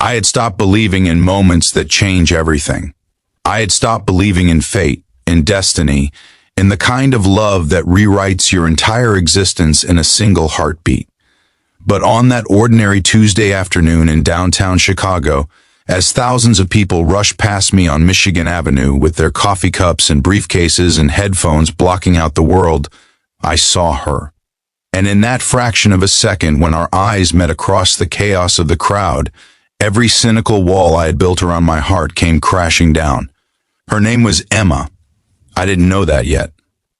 I had stopped believing in moments that change everything. I had stopped believing in fate, in destiny, in the kind of love that rewrites your entire existence in a single heartbeat. But on that ordinary Tuesday afternoon in downtown Chicago, as thousands of people rushed past me on Michigan Avenue with their coffee cups and briefcases and headphones blocking out the world, I saw her. And in that fraction of a second when our eyes met across the chaos of the crowd, every cynical wall I had built around my heart came crashing down. Her name was Emma. I didn't know that yet.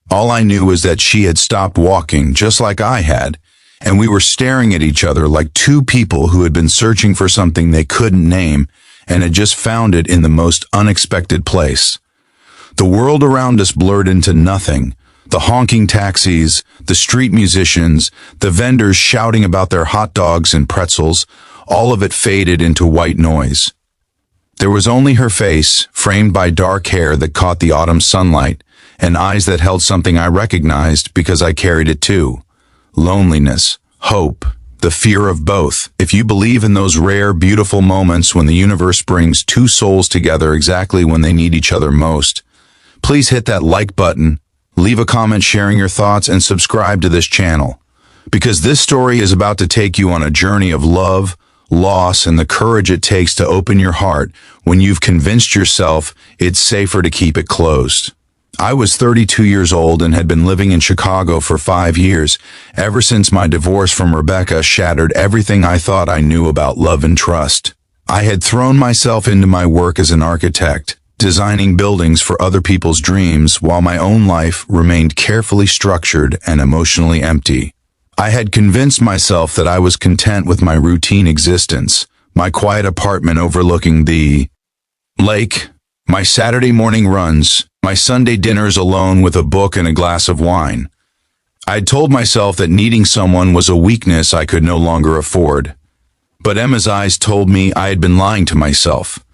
All I knew was that she had stopped walking just like I had, and we were staring at each other like two people who had been searching for something they couldn't name and had just found it in the most unexpected place. The world around us blurred into nothing. The honking taxis, the street musicians, the vendors shouting about their hot dogs and pretzels, all of it faded into white noise. There was only her face, framed by dark hair that caught the autumn sunlight, and eyes that held something I recognized because I carried it too. Loneliness, hope, the fear of both. If you believe in those rare, beautiful moments when the universe brings two souls together exactly when they need each other most, please hit that like button, leave a comment sharing your thoughts, and subscribe to this channel. Because this story is about to take you on a journey of love, loss, and the courage it takes to open your heart when you've convinced yourself it's safer to keep it closed. I was 32 years old and had been living in Chicago for 5 years, ever since my divorce from Rebecca shattered everything I thought I knew about love and trust. I had thrown myself into my work as an architect, designing buildings for other people's dreams while my own life remained carefully structured and emotionally empty. I had convinced myself that I was content with my routine existence, my quiet apartment overlooking the lake, my Saturday morning runs, my Sunday dinners alone with a book and a glass of wine. I had told myself that needing someone was a weakness I could no longer afford. But Emma's eyes told me I had been lying to myself.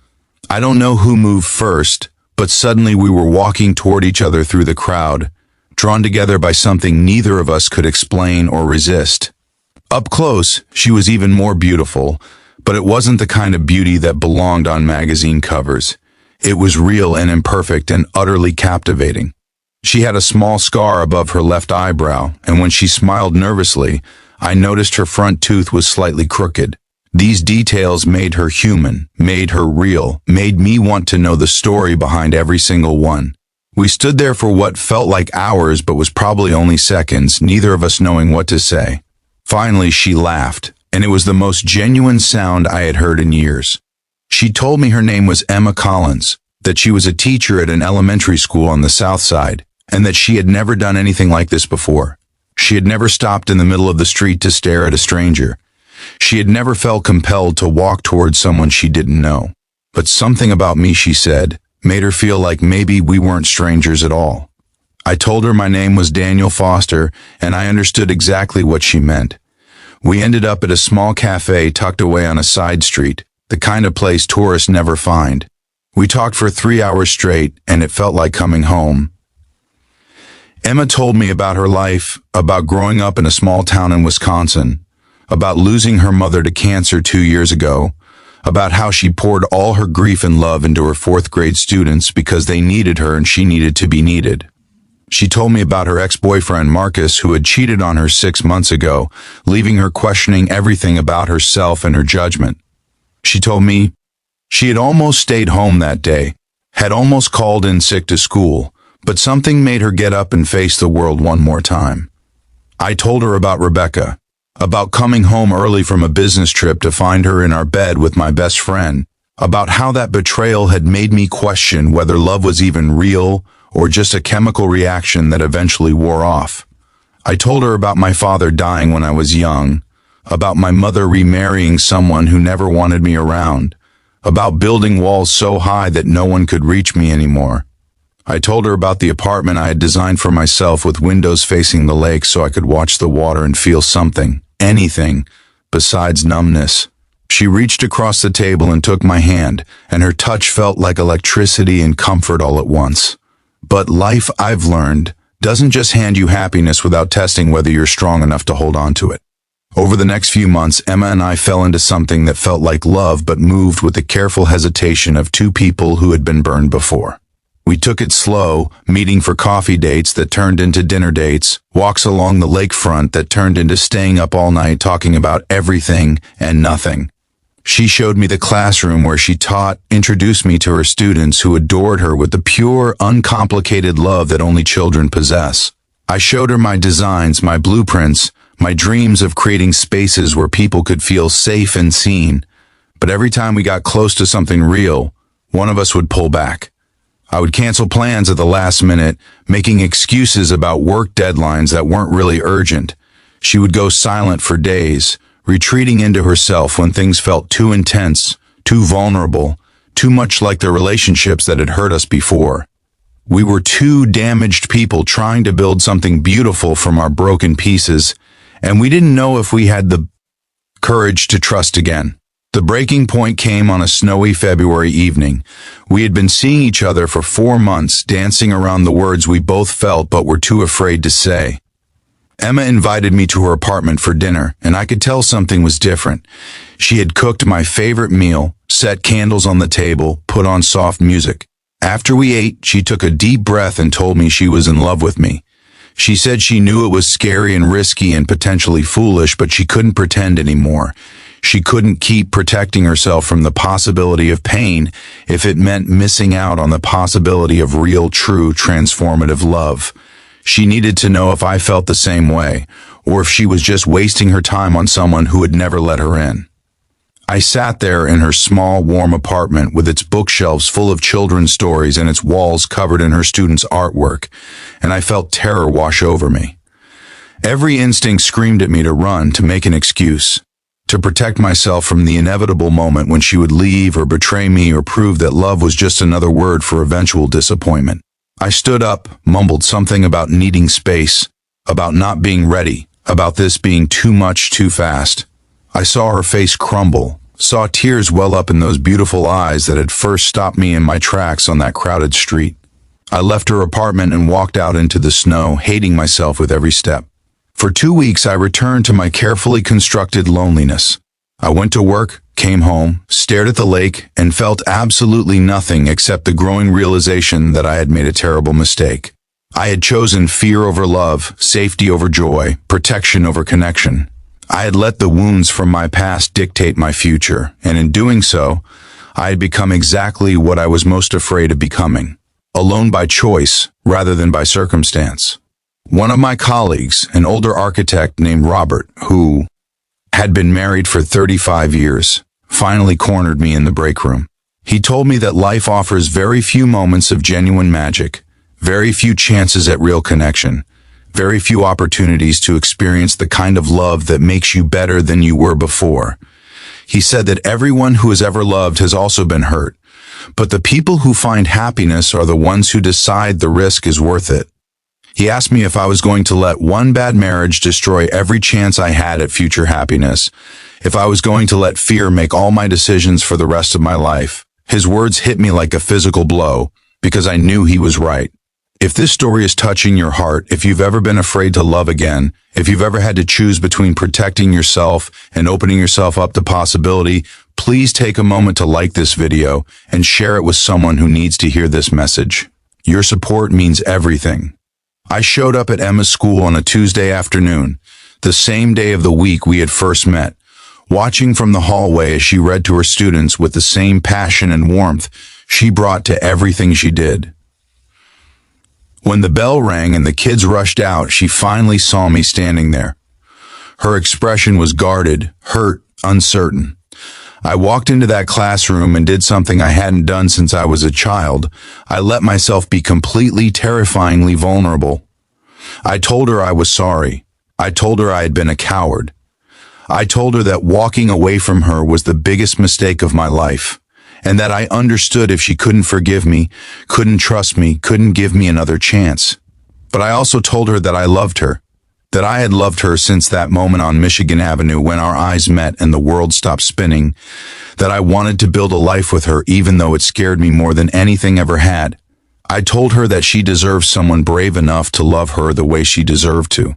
I don't know who moved first, but suddenly we were walking toward each other through the crowd, drawn together by something neither of us could explain or resist. Up close, she was even more beautiful, but it wasn't the kind of beauty that belonged on magazine covers. It was real and imperfect and utterly captivating. She had a small scar above her left eyebrow, and when she smiled nervously, I noticed her front tooth was slightly crooked. These details made her human, made her real, made me want to know the story behind every single one. We stood there for what felt like hours but was probably only seconds, neither of us knowing what to say. Finally, she laughed, and it was the most genuine sound I had heard in years. She told me her name was Emma Collins, that she was a teacher at an elementary school on the South Side, and that she had never done anything like this before. She had never stopped in the middle of the street to stare at a stranger. She had never felt compelled to walk towards someone she didn't know. But something about me, she said, made her feel like maybe we weren't strangers at all. I told her my name was Daniel Foster, and I understood exactly what she meant. We ended up at a small cafe tucked away on a side street, the kind of place tourists never find. We talked for 3 hours straight, and it felt like coming home. Emma told me about her life, about growing up in a small town in Wisconsin, about losing her mother to cancer 2 years ago, about how she poured all her grief and love into her 4th grade students because they needed her and she needed to be needed. She told me about her ex-boyfriend Marcus, who had cheated on her 6 months ago, leaving her questioning everything about herself and her judgment. She told me she had almost stayed home that day, had almost called in sick to school, but something made her get up and face the world one more time. I told her about Rebecca, about coming home early from a business trip to find her in our bed with my best friend, about how that betrayal had made me question whether love was even real or just a chemical reaction that eventually wore off. I told her about my father dying when I was young, about my mother remarrying someone who never wanted me around, about building walls so high that no one could reach me anymore. I told her about the apartment I had designed for myself with windows facing the lake so I could watch the water and feel something, anything, besides numbness. She reached across the table and took my hand, and her touch felt like electricity and comfort all at once. But life, I've learned, doesn't just hand you happiness without testing whether you're strong enough to hold on to it. Over the next few months, Emma and I fell into something that felt like love but moved with the careful hesitation of two people who had been burned before. We took it slow, meeting for coffee dates that turned into dinner dates, walks along the lakefront that turned into staying up all night talking about everything and nothing. She showed me the classroom where she taught, introduced me to her students who adored her with the pure, uncomplicated love that only children possess. I showed her my designs, my blueprints, my dreams of creating spaces where people could feel safe and seen. But every time we got close to something real, one of us would pull back. I would cancel plans at the last minute, making excuses about work deadlines that weren't really urgent. She would go silent for days, retreating into herself when things felt too intense, too vulnerable, too much like the relationships that had hurt us before. We were two damaged people trying to build something beautiful from our broken pieces, and we didn't know if we had the courage to trust again. The breaking point came on a snowy February evening. We had been seeing each other for 4 months, dancing around the words we both felt but were too afraid to say. Emma invited me to her apartment for dinner, and I could tell something was different. She had cooked my favorite meal, set candles on the table, put on soft music. After we ate, she took a deep breath and told me she was in love with me. She said she knew it was scary and risky and potentially foolish, but she couldn't pretend anymore. She couldn't keep protecting herself from the possibility of pain if it meant missing out on the possibility of real, true, transformative love. She needed to know if I felt the same way, or if she was just wasting her time on someone who would never let her in. I sat there in her small, warm apartment with its bookshelves full of children's stories and its walls covered in her students' artwork, and I felt terror wash over me. Every instinct screamed at me to run, to make an excuse, to protect myself from the inevitable moment when she would leave or betray me or prove that love was just another word for eventual disappointment. I stood up, mumbled something about needing space, about not being ready, about this being too much too fast. I saw her face crumble, saw tears well up in those beautiful eyes that had first stopped me in my tracks on that crowded street. I left her apartment and walked out into the snow, hating myself with every step. For 2 weeks, I returned to my carefully constructed loneliness. I went to work, came home, stared at the lake, and felt absolutely nothing except the growing realization that I had made a terrible mistake. I had chosen fear over love, safety over joy, protection over connection. I had let the wounds from my past dictate my future, and in doing so, I had become exactly what I was most afraid of becoming, alone by choice rather than by circumstance. One of my colleagues, an older architect named Robert, who had been married for 35 years, finally cornered me in the break room. He told me that life offers very few moments of genuine magic, very few chances at real connection, very few opportunities to experience the kind of love that makes you better than you were before. He said that everyone who has ever loved has also been hurt, but the people who find happiness are the ones who decide the risk is worth it. He asked me if I was going to let one bad marriage destroy every chance I had at future happiness, if I was going to let fear make all my decisions for the rest of my life. His words hit me like a physical blow, because I knew he was right. If this story is touching your heart, if you've ever been afraid to love again, if you've ever had to choose between protecting yourself and opening yourself up to possibility, please take a moment to like this video and share it with someone who needs to hear this message. Your support means everything. I showed up at Emma's school on a Tuesday afternoon, the same day of the week we had first met, watching from the hallway as she read to her students with the same passion and warmth she brought to everything she did. When the bell rang and the kids rushed out, she finally saw me standing there. Her expression was guarded, hurt, uncertain. I walked into that classroom and did something I hadn't done since I was a child. I let myself be completely, terrifyingly vulnerable. I told her I was sorry. I told her I had been a coward. I told her that walking away from her was the biggest mistake of my life, and that I understood if she couldn't forgive me, couldn't trust me, couldn't give me another chance. But I also told her that I loved her, that I had loved her since that moment on Michigan Avenue when our eyes met and the world stopped spinning, that I wanted to build a life with her even though it scared me more than anything ever had. I told her that she deserved someone brave enough to love her the way she deserved to.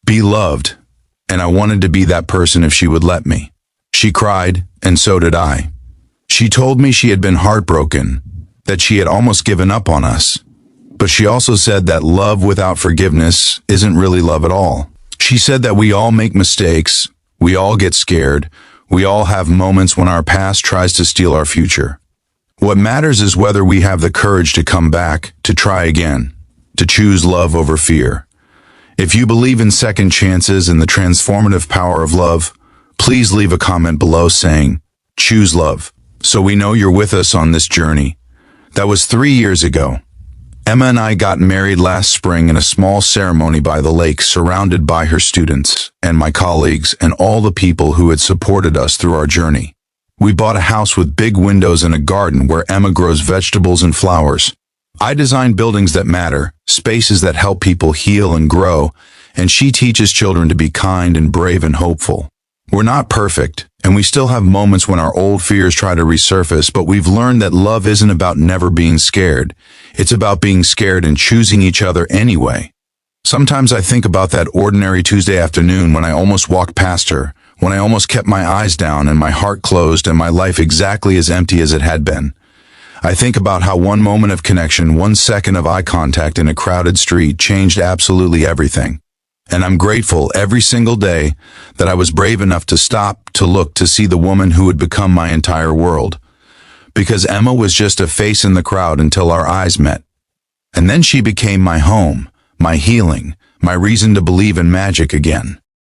Be loved. and I wanted to be that person if she would let me. She cried, and so did I. She told me she had been heartbroken, that she had almost given up on us. But she also said that love without forgiveness isn't really love at all. She said that we all make mistakes, we all get scared, we all have moments when our past tries to steal our future. What matters is whether we have the courage to come back, to try again, to choose love over fear. If you believe in second chances and the transformative power of love, please leave a comment below saying, "Choose love," so we know you're with us on this journey. That was 3 years ago. Emma and I got married last spring in a small ceremony by the lake, surrounded by her students and my colleagues and all the people who had supported us through our journey. We bought a house with big windows and a garden where Emma grows vegetables and flowers. I design buildings that matter, spaces that help people heal and grow, and she teaches children to be kind and brave and hopeful. We're not perfect, and we still have moments when our old fears try to resurface, but we've learned that love isn't about never being scared. It's about being scared and choosing each other anyway. Sometimes I think about that ordinary Tuesday afternoon when I almost walked past her, when I almost kept my eyes down and my heart closed and my life exactly as empty as it had been. I think about how one moment of connection, 1 second of eye contact in a crowded street changed absolutely everything. And I'm grateful every single day that I was brave enough to stop, to look, to see the woman who would become my entire world. Because Emma was just a face in the crowd until our eyes met. And then she became my home, my healing, my reason to believe in magic again.